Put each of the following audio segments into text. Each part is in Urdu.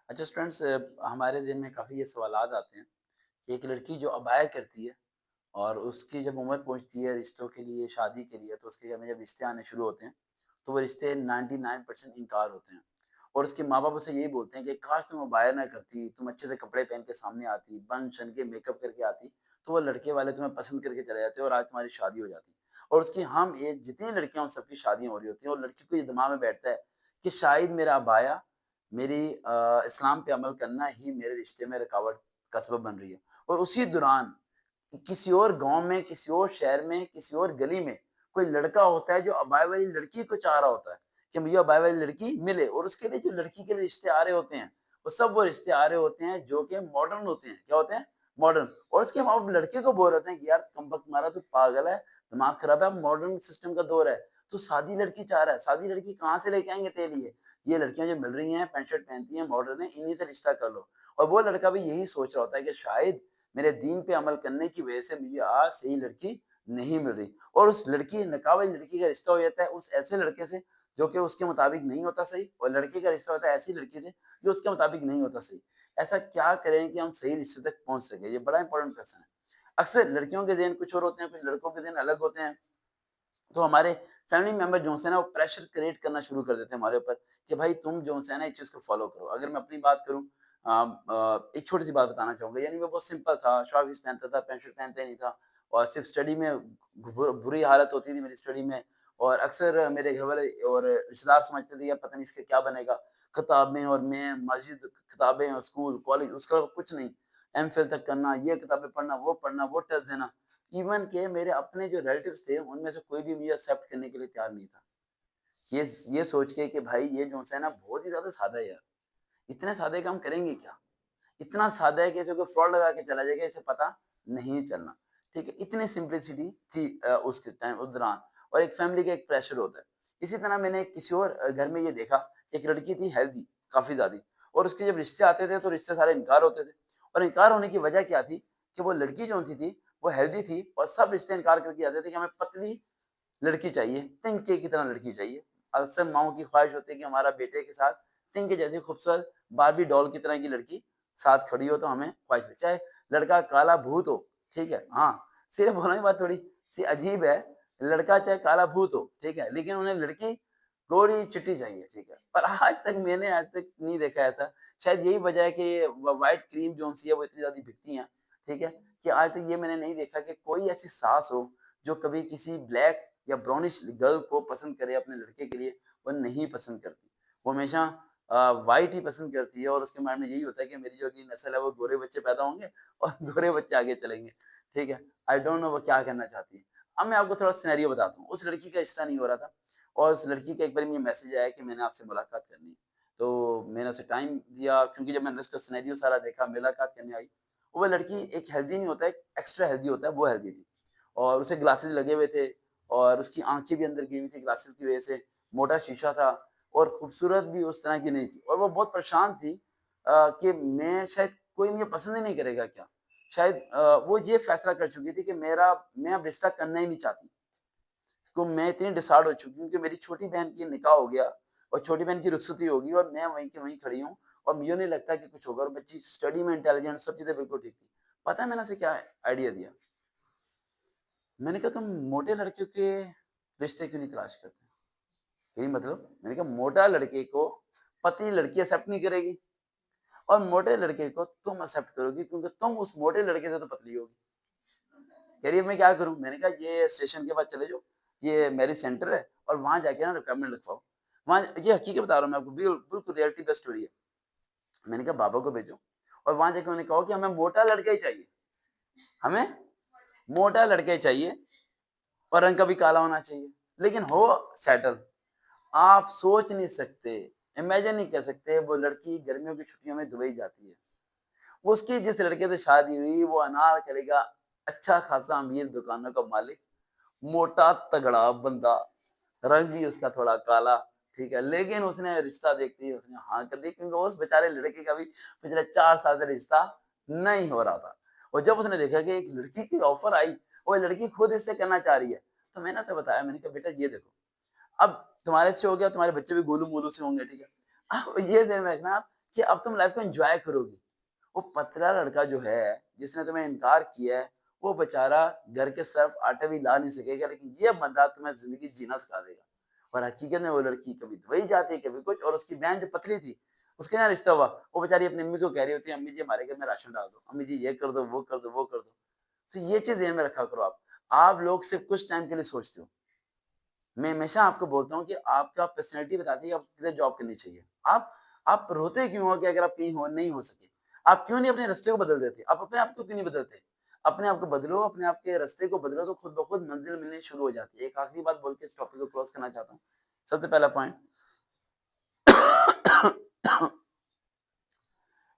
اچھا اسٹوڈینٹس، ہمارے ذہن میں کافی یہ سوالات آتے ہیں کہ ایک لڑکی جو ابایا کرتی ہے اور اس کی جب عمر پہنچتی ہے رشتوں کے لیے، شادی کے لیے، تو اس کے جب رشتے آنے شروع ہوتے ہیں تو وہ رشتے 99% انکار ہوتے ہیں، اور اس کے ماں باپ اسے یہی بولتے ہیں کہ کاش تم ابایا نہ کرتی، تم اچھے سے کپڑے پہن کے سامنے آتی، بن شن کے میک اپ کر کے آتی، تو وہ لڑکے والے تمہیں پسند کر کے چلے جاتے اور آج تمہاری شادی ہو جاتی۔ اور اس کی ہم ایج جتنی لڑکیاں ان سب کی شادیاں ہو رہی ہوتی ہیں، اور لڑکی کو یہ دماغ میں بیٹھتا ہے کہ شاید میرا ابایا میری اسلام پہ عمل کرنا ہی میرے رشتے میں رکاوٹ کا سبب بن رہی ہے۔ اور اسی دوران کسی اور گاؤں میں، کسی اور شہر میں، کسی اور گلی میں کوئی لڑکا ہوتا ہے جو ابائے والی لڑکی کو چاہ رہا ہوتا ہے کہ مجھے ابائے والی لڑکی ملے، اور اس کے لیے جو لڑکی کے لیے رشتے آ رہے ہوتے ہیں وہ رشتے آ رہے ہوتے ہیں جو کہ ماڈرن ہوتے ہیں۔ کیا ہوتے ہیں؟ ماڈرن۔ اور اس کے ماں باپ لڑکے کو بول رہے ہیں کہ یار کم وقت مارا، تو پاگل ہے، دماغ خراب ہے، ماڈرن سسٹم کا دور ہے، تو شادی لڑکی چاہ رہا ہے، شادی لڑکی کہاں سے لے کے آئیں گے تیرے لیے؟ یہ لڑکیاں جو مل رہی ہیں پینٹ شرٹ پہنتی ہیں، ماڈرن ہیں، انہی سے رشتہ کر لو۔ اور وہ لڑکا بھی یہی سوچ رہا ہوتا ہے کہ شاید میرے دین پہ عمل کرنے کی وجہ سے مجھے آج صحیح لڑکی نہیں مل رہی، اور اس لڑکی نکاح والی لڑکی کا رشتہ ہو جاتا ہے اس ایسے لڑکے سے جو کہ اس کے مطابق نہیں ہوتا صحیح، اور لڑکے کا رشتہ ہوتا ہے ایسی لڑکی سے جو اس کے مطابق نہیں ہوتا صحیح۔ ایسا کیا کریں کہ ہم صحیح رشتے تک پہنچ سکیں؟ یہ بڑا امپورٹنٹ کوسچن ہے۔ اکثر لڑکیوں کے ذہن کچھ اور ہوتے ہیں، کچھ لڑکوں کے ذہن الگ ہوتے ہیں، تو ہمارے فیملی ممبر جو ہیں نا وہ پریشر کریٹ کرنا شروع کر دیتے ہیں ہمارے اوپر کہ بھائی تم جو ہے نا اس چیز کو فالو کرو۔ اگر میں اپنی بات کروں، ایک چھوٹی سی بات بتانا چاہوں گا، یعنی میں بہت سمپل تھا، شارٹ پیس پہنتا تھا، پینٹ شرٹ پہنتا ہی نہیں تھا، اور صرف اسٹڈی میں بری حالت ہوتی تھی میری اسٹڈی میں، اور اکثر میرے گھر والے اور رشتے دار سمجھتے تھے یا پتہ نہیں اس کے کیا بنے گا، کتابیں اور میں مسجد، کتابیں اور اسکول کالج، اس کا کچھ نہیں، ایم فل تک کرنا، یہ کتابیں پڑھنا وہ ٹیسٹ دینا۔ ایون کہ میرے اپنے جو ریلیٹیوز تھے ان میں سے کوئی بھی مجھے ایکسیپٹ کرنے کے لیے تیار نہیں تھا، یہ سوچ کے کہ بھائی یہ جو ہے نا بہت ہی زیادہ سادہ ہے یار، اتنے سادے کام کریں گے کیا؟ اتنا سادہ ہے کہ اسے کوئی فراڈ لگا کے چلا جائے گا، اسے پتہ نہیں چلنا۔ ٹھیک ہے، اتنی سمپلسٹی تھی اس کے ٹائم، اس دوران، اور ایک فیملی کا ایک پریشر ہوتا ہے۔ اسی طرح میں نے کسی اور گھر میں یہ دیکھا، ایک لڑکی تھی ہیلدی کافی زیادہ، اور اس کے جب رشتے آتے تھے تو رشتے سارے انکار ہوتے تھے، اور انکار ہونے کی وجہ کیا تھی کہ وہ لڑکی جو تھی وہ ہیلدی تھی، اور سب رشتے انکار کر کے آتے تھے کہ ہمیں پتلی لڑکی چاہیے، تنکے کی طرح لڑکی چاہیے۔ اکثر ماؤں کی خواہش ہوتی ہے کہ ہمارا بیٹے کے ساتھ تنکے جیسی خوبصورت باربی ڈال کی طرح کی لڑکی ساتھ کھڑی ہو، تو ہمیں خواہش ہے، چاہے لڑکا کالا بھوت ہو۔ ٹھیک ہے، ہاں، صرف ہونا کی بات تھوڑی سی عجیب ہے، لڑکا چاہے کالا بھوت ہو، ٹھیک ہے، لیکن انہیں لڑکی گوری چٹی چاہیے۔ ٹھیک ہے، پر میں نے آج تک نہیں دیکھا ایسا۔ شاید یہی وجہ ہے کہ وائٹ کریم جو سی ہے وہ اتنی زیادہ بکتی ہیں، ٹھیک ہے، کہ آج تک یہ میں نے نہیں دیکھا کہ کوئی ایسی ساس ہو جو کبھی کسی بلیک یا براؤنش گرل کو پسند کرے اپنے لڑکے کے لیے، وہ نہیں پسند کرتی، وہ ہمیشہ وائٹ ہی پسند کرتی ہے، اور اس کے مائنڈ میں یہی ہوتا ہے کہ میری جو اگلی نسل ہے وہ گورے بچے پیدا ہوں گے اور گورے بچے آگے چلیں گے۔ ٹھیک ہے، آئی ڈونٹ نو وہ کیا کہنا چاہتی ہے۔ اب میں آپ کو تھوڑا سینیریو بتاتا ہوں، اس لڑکی کا رشتہ نہیں ہو رہا تھا، اور اس لڑکی کا ایک بار مجھے میسج آیا کہ میں نے آپ سے ملاقات کرنی ہے، تو میں نے اسے ٹائم دیا، کیونکہ جب میں نے اس کا سینیریو سارا دیکھا، ملاقات کرنے آئی، وہ لڑکی ایک ہیلدی نہیں ہوتا، ایک ایکسٹرا ہیلدی ہوتا ہے، وہ ہیلدی تھی، اور اسے گلاسز لگے ہوئے تھے، اور اس کی آنکھیں بھی اندر گئی ہوئی تھی گلاسز کی وجہ سے، موٹا شیشہ تھا، اور خوبصورت بھی اس طرح کی نہیں تھی، اور وہ بہت پریشان تھی کہ میں شاید کوئی مجھے پسند ہی نہیں کرے گا کیا، شاید وہ یہ فیصلہ کر چکی تھی کہ میں اب رشتہ کرنا ہی نہیں چاہتی، تو میں اتنی ڈسارڈ ہو چکی ہوں کہ میری چھوٹی بہن کی نکاح ہو گیا، اور چھوٹی بہن کی رخصتی ہوگی، اور میں وہیں کی وہیں کھڑی ہوں، اور مجھے نہیں لگتا کہ کچھ ہوگا، اور بچی اسٹڈی میں انٹیلیجنٹ، سب چیزیں بالکل ٹھیک تھی۔ پتہ ہے میں نے اسے کیا آئیڈیا دیا؟ میں نے کہا تم موٹے لڑکے کے رشتے کیوں نہیں تلاش کرتے؟ یہی مطلب، میں نے کہا موٹا لڑکے کو پتلی لڑکی ایکسیپٹ نہیں کرے گی، اور موٹے لڑکے کو تم ایکسیپٹ کرو گی کیونکہ تم اس موٹے لڑکے سے تو پتلی ہوگی۔ کہہ رہی ہے میں کیا کروں؟ میں نے کہا یہ اسٹیشن کے بعد چلے جاؤ، یہ میرج سینٹر ہے، اور وہاں جا کے نا ریکوائرمنٹ لکھواؤ، وہاں یہ حقیقت بتا رہا ہوں میں آپ کو، بالکل ریئلٹی بیسڈ اسٹوری ہے۔ میں نے کہا بابا کو بھیجو، اور وہاں جا کے انہوں نے کہا کہ ہمیں موٹا لڑکا ہی چاہیے، ہمیں موٹا لڑکا ہی چاہیے، اور رنگ کا بھی کالا ہونا چاہیے، لیکن ہو سیٹل۔ آپ سوچ نہیں سکتے، امیجن نہیں کر سکتے، وہ لڑکی گرمیوں کی چھٹیوں میں دبئی جاتی ہے، وہ اس کی جس لڑکے سے شادی ہوئی وہ انار کرے گا، اچھا خاصا امیر دکانوں کا مالک، موٹا تگڑا بندہ، رنگ بھی اس کا تھوڑا کالا، ٹھیک ہے، لیکن اس نے رشتہ دیکھتے ہی اس نے ہاں کر دی، کیونکہ اس بیچارے لڑکے کا بھی پچھلے 4 سال سے رشتہ نہیں ہو رہا تھا، اور جب اس نے دیکھا کہ ایک لڑکی کی آفر آئی، وہ لڑکی خود اس سے کرنا چاہ رہی ہے، تو میں نے اسے بتایا، میں نے کہا بیٹا یہ دیکھو، اب تمہارے سے ہو گیا، تمہارے بچے بھی گولو مولو سے ہوں گے، ٹھیک ہے، اب یہ دھیان میں رکھنا آپ کہ اب تم لائف کو انجوائے کرو گی۔ وہ پتلا لڑکا جو ہے جس نے تمہیں انکار کیا ہے، وہ بیچارہ گھر کے صرف آٹا بھی لا نہیں سکے گا، لیکن یہ بندہ تمہیں زندگی جینا سکھا دے گا۔ اور حقیقت میں وہ لڑکی کبھی دبئی جاتی ہے، کبھی کچھ، اور اس کی بہن جو پتلی تھی اس کے یہاں رشتہ ہوا، وہ بیچاری اپنی امی کو کہہ رہی ہوتی ہے امی جی ہمارے گھر میں راشن ڈال دو، امی جی یہ کر دو وہ کر دو وہ کر دو۔ تو یہ چیز ذہن میں رکھا کرو آپ لوگ صرف کچھ ٹائم کے لیے سوچتے ہو۔ میں ہمیشہ آپ کو بولتا ہوں کہ آپ کا پرسنالٹی بتاتی ہے آپ کدھر جاب کرنی چاہیے۔ آپ آپ روتے کیوں ہو کہ اگر آپ کہیں نہیں ہو سکے؟ آپ کیوں نہیں اپنے راستے کو بدل دیتے؟ آپ اپنے آپ کو کیوں نہیں بدلتے؟ اپنے آپ کو بدلو، اپنے آپ کے راستے کو بدلو، تو خود بخود منزل ملنی شروع ہو جاتی ہے۔ ایک آخری بات بول کے اس ٹاپک کو کلوز کرنا چاہتا ہوں۔ سب سے پہلا پوائنٹ،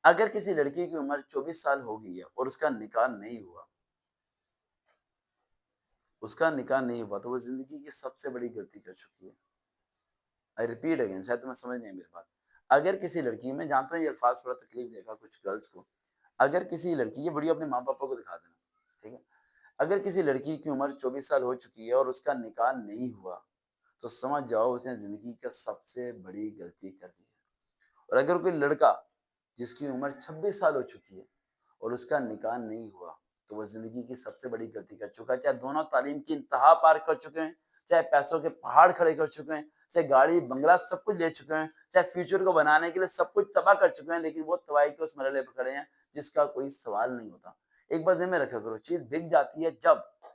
اگر کسی لڑکی کی عمر 24 سال ہو گئی ہے اور اس کا نکاح نہیں ہوا، تو وہ زندگی کی سب سے بڑی غلطی کر چکی ہے۔ آئی ریپیٹ اگین، شاید تمہیں سمجھ نہیں ہے میری بات۔ اگر کسی لڑکی، میں جانتا ہوں یہ الفاظ تھوڑا تکلیف دے گا کچھ گرلس کو، اگر کسی لڑکی، یہ ویڈیو اپنے ماں پاپا کو دکھا دینا، ٹھیک ہے؟ اگر کسی لڑکی کی عمر 24 سال ہو چکی ہے اور اس کا نکاح نہیں ہوا، تو سمجھ جاؤ اس نے زندگی کا سب سے بڑی غلطی کر دی ہے۔ اور اگر کوئی لڑکا جس کی عمر 26 سال ہو چکی ہے اور اس کا نکاح نہیں ہوا، تو وہ زندگی کی سب سے بڑی غلطی کر چکا ہے۔ چاہے دونوں تعلیم کی انتہا پار کر چکے ہیں، چاہے پیسوں کے پہاڑ کھڑے کر چکے ہیں، چاہے گاڑی بنگلہ سب کچھ لے چکے ہیں، چاہے فیوچر کو بنانے کے لیے سب کچھ تباہ کر چکے ہیں، لیکن وہ تباہی کے اس مرحلے پہ کھڑے ہیں جس کا کوئی سوال نہیں ہوتا۔ ایک بات ذہن میں رکھا کرو، چیز بک جاتی ہے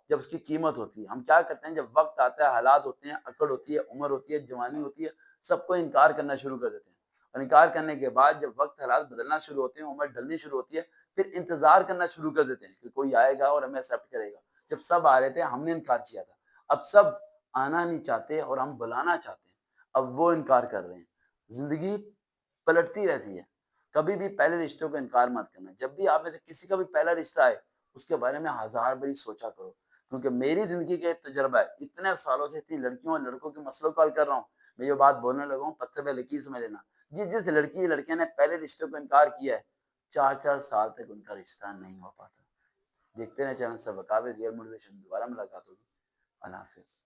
جب اس کی قیمت ہوتی ہے۔ ہم کیا کرتے ہیں، جب وقت آتا ہے، حالات ہوتے ہیں، اکڑ ہوتی ہے، عمر ہوتی ہے، جوانی ہوتی ہے، سب کو انکار کرنا شروع کر دیتے ہیں۔ اور انکار کرنے کے بعد جب وقت حالات بدلنا شروع ہوتے ہیں، عمر ڈھلنی شروع ہوتی ہے، پھر انتظار کرنا شروع کر دیتے ہیں کہ کوئی آئے گا اور ہمیں ایکسیپٹ کرے گا۔ جب سب آ رہے تھے ہم نے انکار کیا تھا، اب سب آنا نہیں چاہتے اور ہم بلانا چاہتے ہیں، اب وہ انکار کر رہے ہیں۔ زندگی پلٹتی رہتی ہے، کبھی بھی پہلے رشتوں کو انکار مت کرنا۔ جب بھی آپ میں سے کسی کا بھی پہلا رشتہ آئے، اس کے بارے میں 1000 باری سوچا کرو، کیونکہ میری زندگی کا ایک تجربہ ہے، اتنے سالوں سے اتنی لڑکیوں اور لڑکوں کے مسئلوں کو حل کر رہا ہوں۔ میں یہ بات بولنے لگا ہوں، پتھر پہ لکیر سمجھ لینا۔ جس لڑکی لڑکے نے پہلے رشتے کو انکار کیا ہے، 4 سال تک ان کا رشتہ نہیں ہو پاتا۔ دیکھتے رہیں چینل سے، ریئل موٹیویشن، دوبارہ ملاقات ہوگی۔ اللہ حافظ۔